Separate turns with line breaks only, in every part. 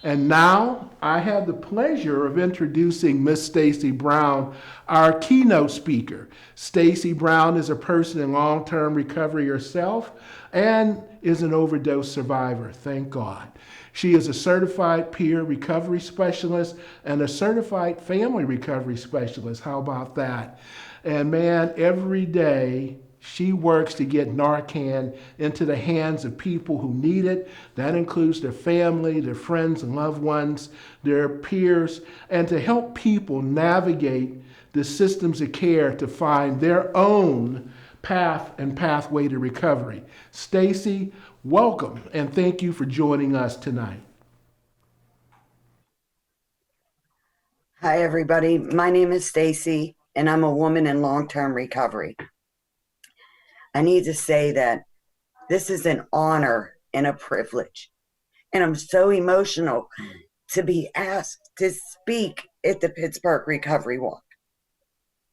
And now I have the pleasure of introducing Miss Stacie Brown, our keynote speaker. Stacie Brown is a person in long-term recovery herself and is an overdose survivor, thank God. She is a certified peer recovery specialist and a certified family recovery specialist. How about that? And man, every day she works to get Narcan into the hands of people who need it. That includes their family, their friends and loved ones, their peers, and to help people navigate the systems of care to find their own path and pathway to recovery. Stacie, welcome and thank you for joining us tonight.
Hi, everybody. My name is Stacie, and I'm a woman in long-term recovery. I need to say that this is an honor and a privilege, and I'm so emotional to be asked to speak at the Pittsburgh Recovery Walk.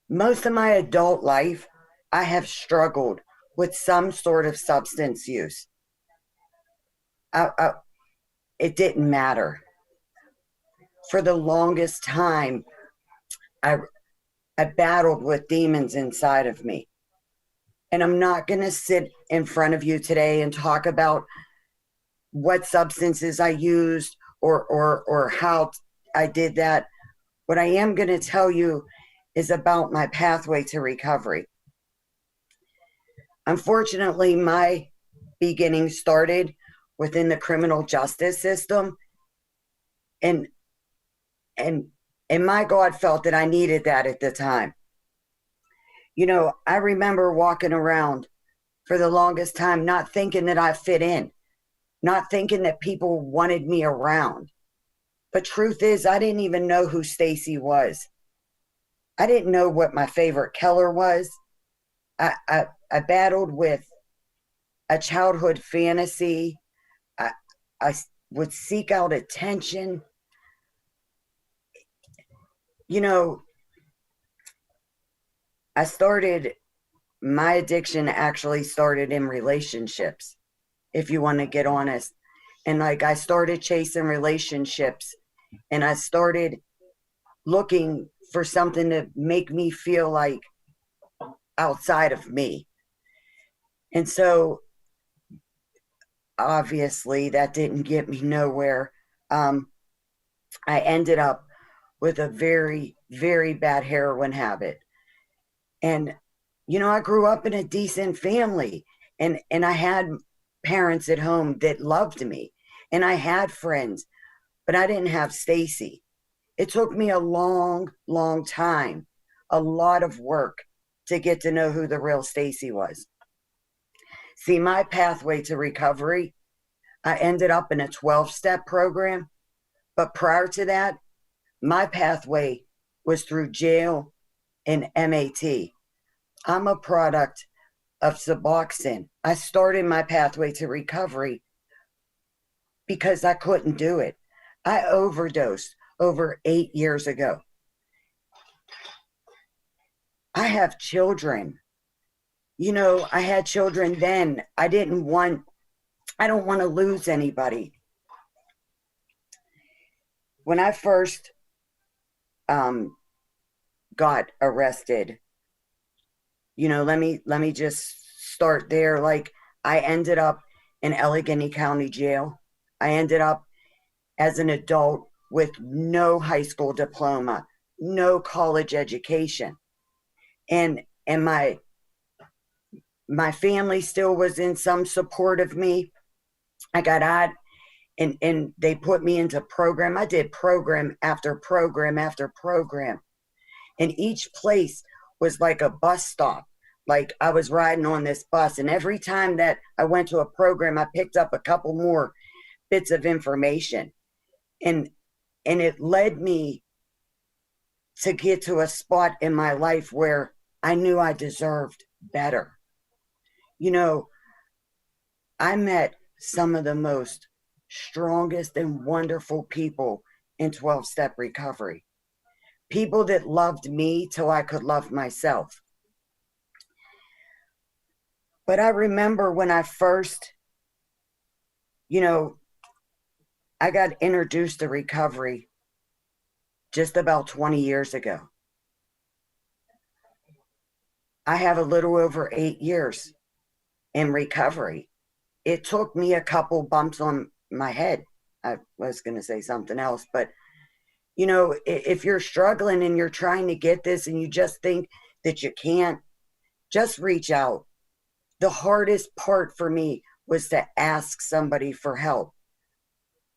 Most of my adult life, I have struggled with some sort of substance use. It didn't matter. For the longest time, I battled with demons inside of me. And I'm not going to sit in front of you today and talk about what substances I used or how I did that. What I am going to tell you is about my pathway to recovery. Unfortunately, my beginning started within the criminal justice system, and my God felt that I needed that at the time. You know, I remember walking around for the longest time not thinking that I fit in, not thinking that people wanted me around. But truth is, I didn't even know who Stacie was. I didn't know what my favorite color was. I battled with a childhood fantasy. I would seek out attention. You know, my addiction actually started in relationships, if you want to get honest. And like I started chasing relationships and I started looking for something to make me feel like outside of me. And so obviously that didn't get me nowhere. I ended up with a very, very bad heroin habit. And, you know, I grew up in a decent family and I had parents at home that loved me and I had friends, but I didn't have Stacie. It took me a long, long time, a lot of work to get to know who the real Stacie was. See, my pathway to recovery, I ended up in a 12-step program, but prior to that, my pathway was through jail and MAT. I'm a product of Suboxone. I started my pathway to recovery because I couldn't do it. I overdosed over 8 years ago. I have children. You know, I had children then. I don't want to lose anybody. When I first got arrested, you know, let me just start there. Like, I ended up in Allegheny County Jail. I ended up as an adult with no high school diploma, no college education. And my family still was in some support of me. I got out and they put me into program. I did program after program after program. And each place was like a bus stop. Like I was riding on this bus, and every time that I went to a program, I picked up a couple more bits of information. And it led me to get to a spot in my life where I knew I deserved better. You know, I met some of the most strongest and wonderful people in 12-step recovery. People that loved me till I could love myself. But I remember when I first, you know, I got introduced to recovery just about 20 years ago. I have a little over 8 years in recovery. It took me a couple bumps on my head. I was going to say something else, but you know, if you're struggling and you're trying to get this and you just think that you can't, just reach out. The hardest part for me was to ask somebody for help.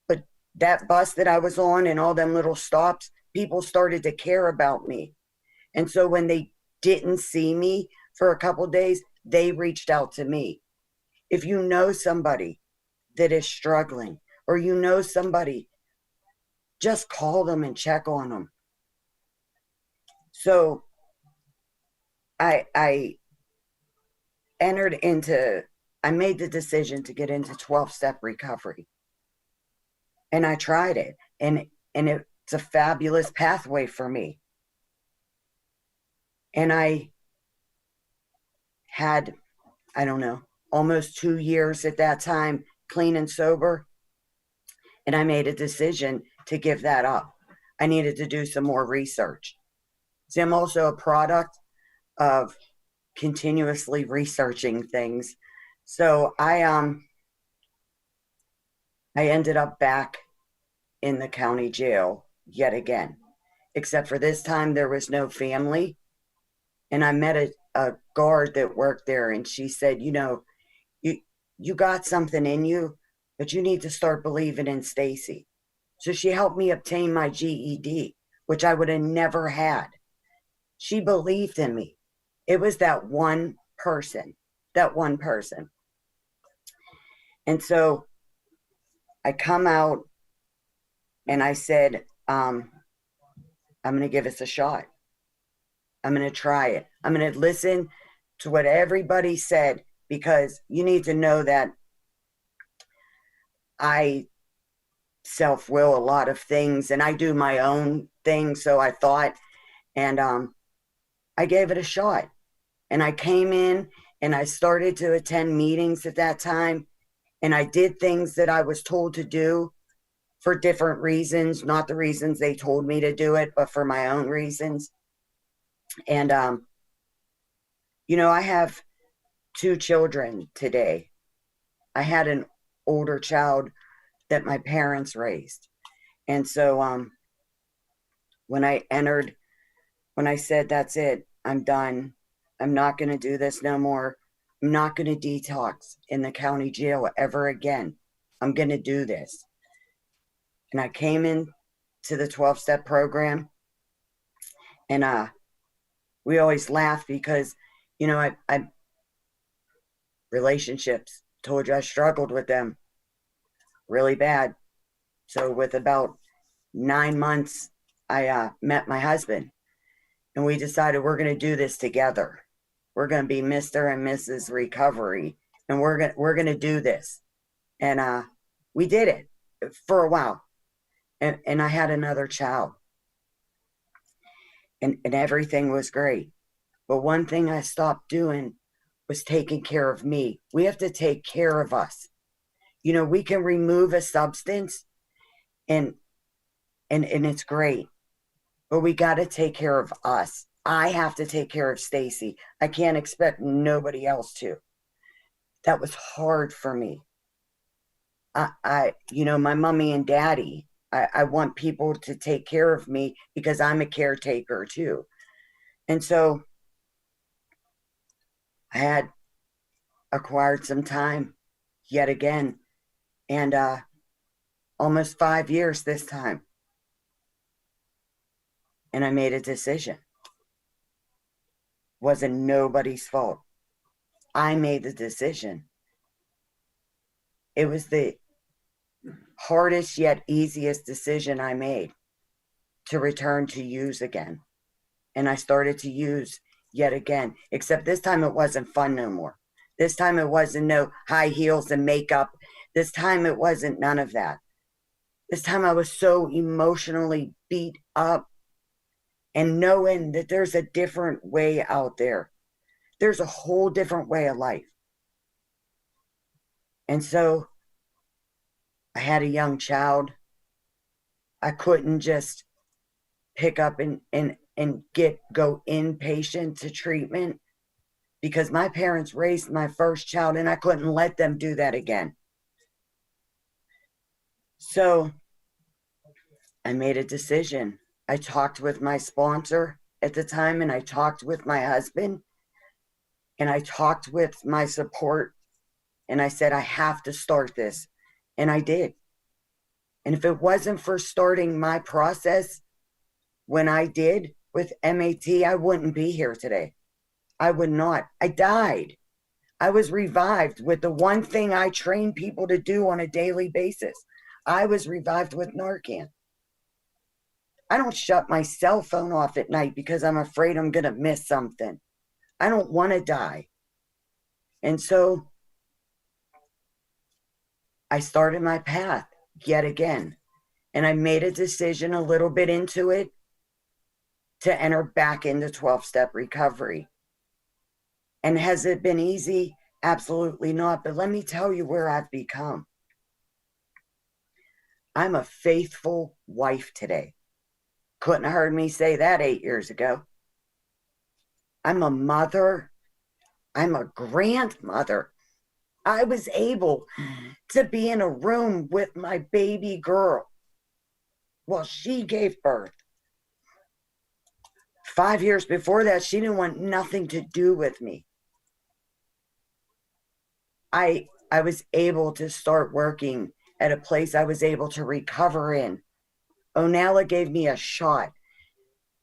But that bus that I was on and all them little stops, people started to care about me. And so when they didn't see me for a couple days, they reached out to me. If you know somebody that is struggling, or you know somebody, just call them and check on them. So I made the decision to get into 12-step recovery. And I tried it. And it's a fabulous pathway for me. And I had, I don't know, almost 2 years at that time, clean and sober. And I made a decision to give that up. I needed to do some more research. See, I'm also a product of continuously researching things. So I ended up back in the county jail yet again, except for this time there was no family. And I met a guard that worked there, and she said, you know, you got something in you, but you need to start believing in Stacie. So she helped me obtain my GED, which I would have never had. She believed in me. It was that one person. And so I come out and I said, I'm going to give this a shot. I'm going to try it. I'm going to listen to what everybody said, because you need to know that I self-will a lot of things and I do my own thing. So I thought, and I gave it a shot. And I came in and I started to attend meetings at that time. And I did things that I was told to do for different reasons, not the reasons they told me to do it, but for my own reasons. And, you know, I have 2 children today. I had an older child that my parents raised. And so when I said, that's it, I'm done. I'm not going to do this no more. I'm not going to detox in the county jail ever again. I'm going to do this. And I came in to the 12-step program, and we always laugh because, you know, I relationships, told you I struggled with them really bad. So with about 9 months, I met my husband, and we decided we're going to do this together. We're going to be Mr. and Mrs. Recovery, and we're going to do this. And we did it for a while. And I had another child. And everything was great. But one thing I stopped doing was taking care of me. We have to take care of us. You know, we can remove a substance and it's great, but we got to take care of us. I have to take care of Stacie. I can't expect nobody else to. That was hard for me. You know, my mommy and daddy, I want people to take care of me because I'm a caretaker too. And so I had acquired some time yet again, and almost 5 years this time. And I made a decision. Wasn't nobody's fault. I made the decision. It was the hardest yet easiest decision I made to return to use again. And I started to use yet again, except this time it wasn't fun no more. This time it wasn't no high heels and makeup. This time it wasn't none of that. This time I was so emotionally beat up, and knowing that there's a different way out there. There's a whole different way of life. And so I had a young child. I couldn't just pick up and go inpatient to treatment because my parents raised my first child and I couldn't let them do that again. So I made a decision. I talked with my sponsor at the time, and I talked with my husband, and I talked with my support, and I said, I have to start this. And I did. And if it wasn't for starting my process when I did with MAT, I wouldn't be here today. I would not. I died. I was revived with the one thing I train people to do on a daily basis. I was revived with Narcan. I don't shut my cell phone off at night because I'm afraid I'm going to miss something. I don't want to die. And so I started my path yet again. And I made a decision a little bit into it to enter back into 12-step recovery. And has it been easy? Absolutely not. But let me tell you where I've become. I'm a faithful wife today. Couldn't have heard me say that 8 years ago. I'm a mother. I'm a grandmother. I was able to be in a room with my baby girl while she gave birth. 5 years before that, she didn't want nothing to do with me. I was able to start working at a place I was able to recover in. Onala gave me a shot,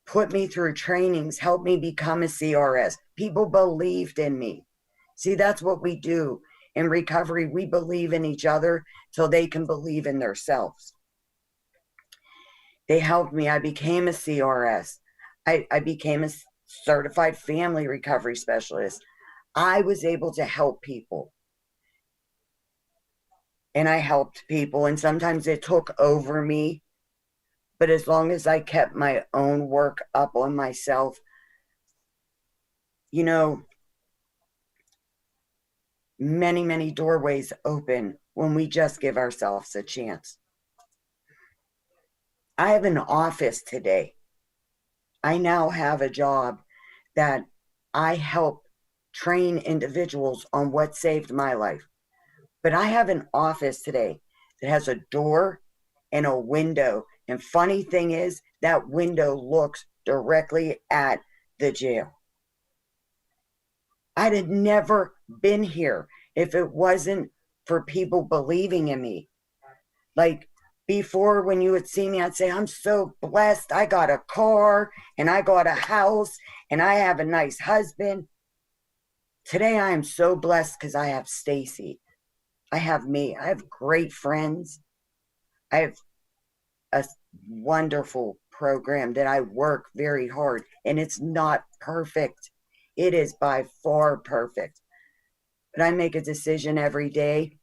put me through trainings, helped me become a CRS. People believed in me. See, that's what we do in recovery. We believe in each other till they can believe in themselves. They helped me. I became a CRS. I became a certified family recovery specialist. I was able to help people. And I helped people, and sometimes it took over me. But as long as I kept my own work up on myself, you know, many, many doorways open when we just give ourselves a chance. I have an office today. I now have a job that I help train individuals on what saved my life. But I have an office today that has a door and a window. And funny thing is, that window looks directly at the jail. I'd have never been here if it wasn't for people believing in me. Like before, when you would see me, I'd say, I'm so blessed. I got a car and I got a house and I have a nice husband. Today, I am so blessed because I have Stacie. I have me. I have great friends. I have a wonderful program that I work very hard, and it's not perfect. It is by far perfect. But I make a decision every day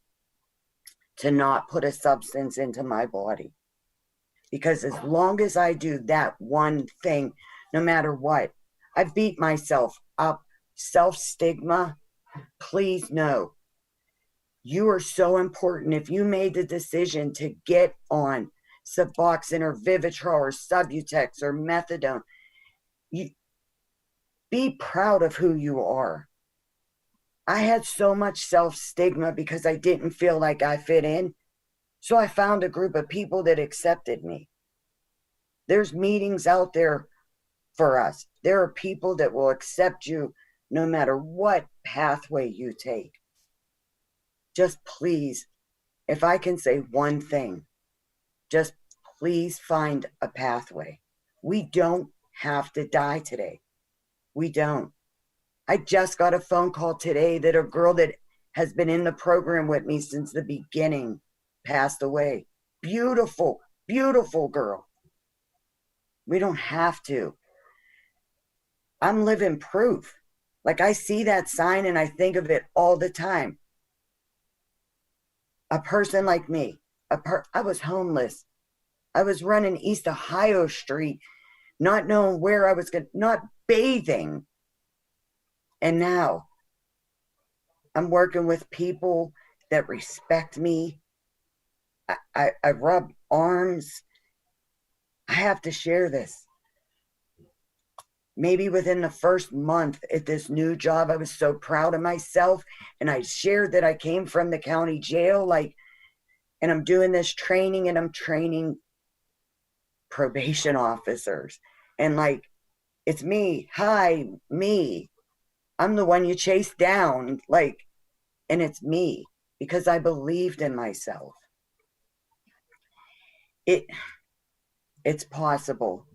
to not put a substance into my body. Because as long as I do that one thing, no matter what, I beat myself up. Self-stigma, please know. You are so important. If you made the decision to get on Suboxone or Vivitrol or Subutex or Methadone, you be proud of who you are. I had so much self-stigma because I didn't feel like I fit in. So I found a group of people that accepted me. There's meetings out there for us. There are people that will accept you no matter what pathway you take. Just please, if I can say one thing, just please find a pathway. We don't have to die today. We don't. I just got a phone call today that a girl that has been in the program with me since the beginning passed away. Beautiful, beautiful girl. We don't have to. I'm living proof. Like I see that sign and I think of it all the time. A person like me, I was homeless. I was running East Ohio Street, not knowing where I was going, not bathing. And now I'm working with people that respect me. I rub arms. I have to share this. Maybe within the first month at this new job, I was so proud of myself. And I shared that I came from the county jail, like, and I'm doing this training, and I'm training probation officers. And like, it's me. Hi, me. I'm the one you chased down. Like, and it's me because I believed in myself. It's possible.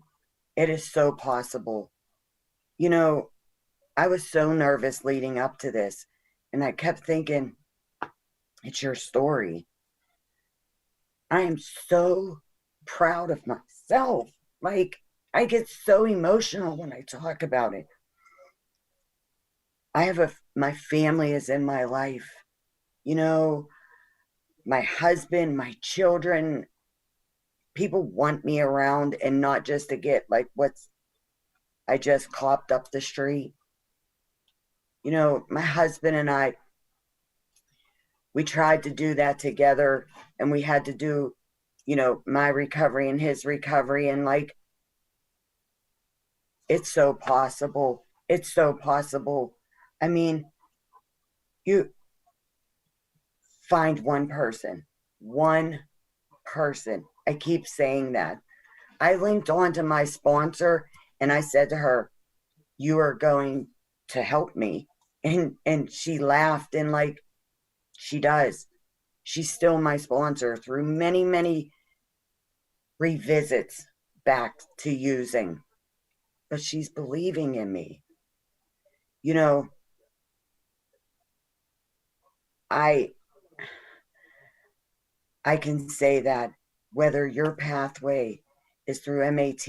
It is so possible. You know, I was so nervous leading up to this, and I kept thinking, it's your story. I am so proud of myself. Like, I get so emotional when I talk about it. My family is in my life. You know, my husband, my children, people want me around, and not just to get like I just copped up the street. You know, my husband and I, we tried to do that together, and we had to do, you know, my recovery and his recovery. And like, it's so possible. It's so possible. I mean, you find one person. I keep saying that. I linked on to my sponsor, and I said to her, you are going to help me. And she laughed, and like, she does. She's still my sponsor through many, many revisits back to using. But she's believing in me. You know, I can say that whether your pathway is through MAT,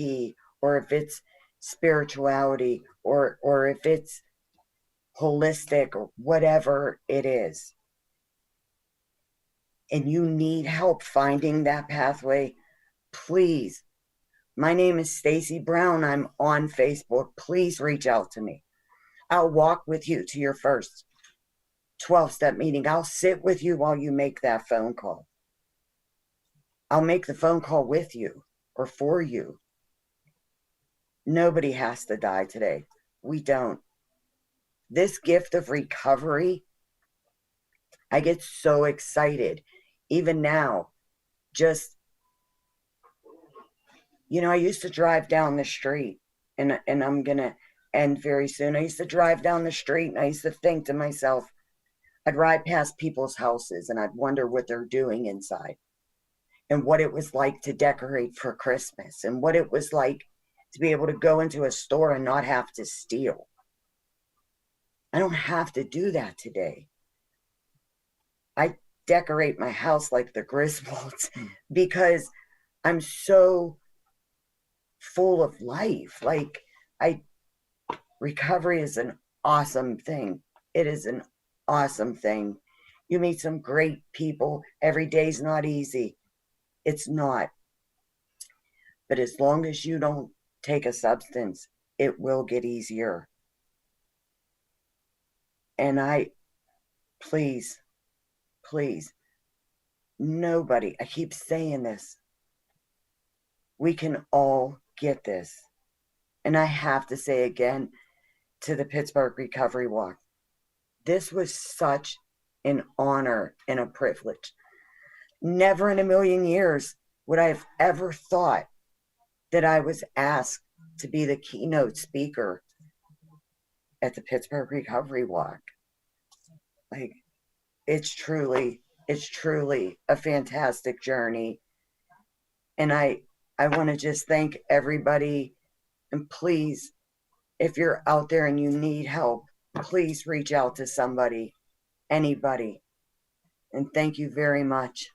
or if it's spirituality, or if it's holistic, or whatever it is, and you need help finding that pathway, please. My name is Stacie Brown. I'm on Facebook. Please reach out to me. I'll walk with you to your first 12-step meeting. I'll sit with you while you make that phone call. I'll make the phone call with you or for you. Nobody has to die today. We don't. This gift of recovery, I get so excited. Even now, just, you know, I used to drive down the street, and I'm going to end very soon. I used to drive down the street, and I used to think to myself, I'd ride past people's houses, and I'd wonder what they're doing inside, and what it was like to decorate for Christmas, and what it was like to be able to go into a store and not have to steal. I don't have to do that today. I decorate my house like the Griswolds because I'm so full of life. Like, recovery is an awesome thing. It is an awesome thing. You meet some great people. Every day's not easy. It's not. But as long as you don't take a substance, it will get easier. And please, nobody, I keep saying this, we can all get this. And I have to say again to the Pittsburgh Recovery Walk, this was such an honor and a privilege. Never in a million years would I have ever thought that I was asked to be the keynote speaker at the Pittsburgh Recovery Walk. Like, it's truly a fantastic journey. And I want to just thank everybody. And please, if you're out there and you need help, please reach out to somebody, anybody. And thank you very much.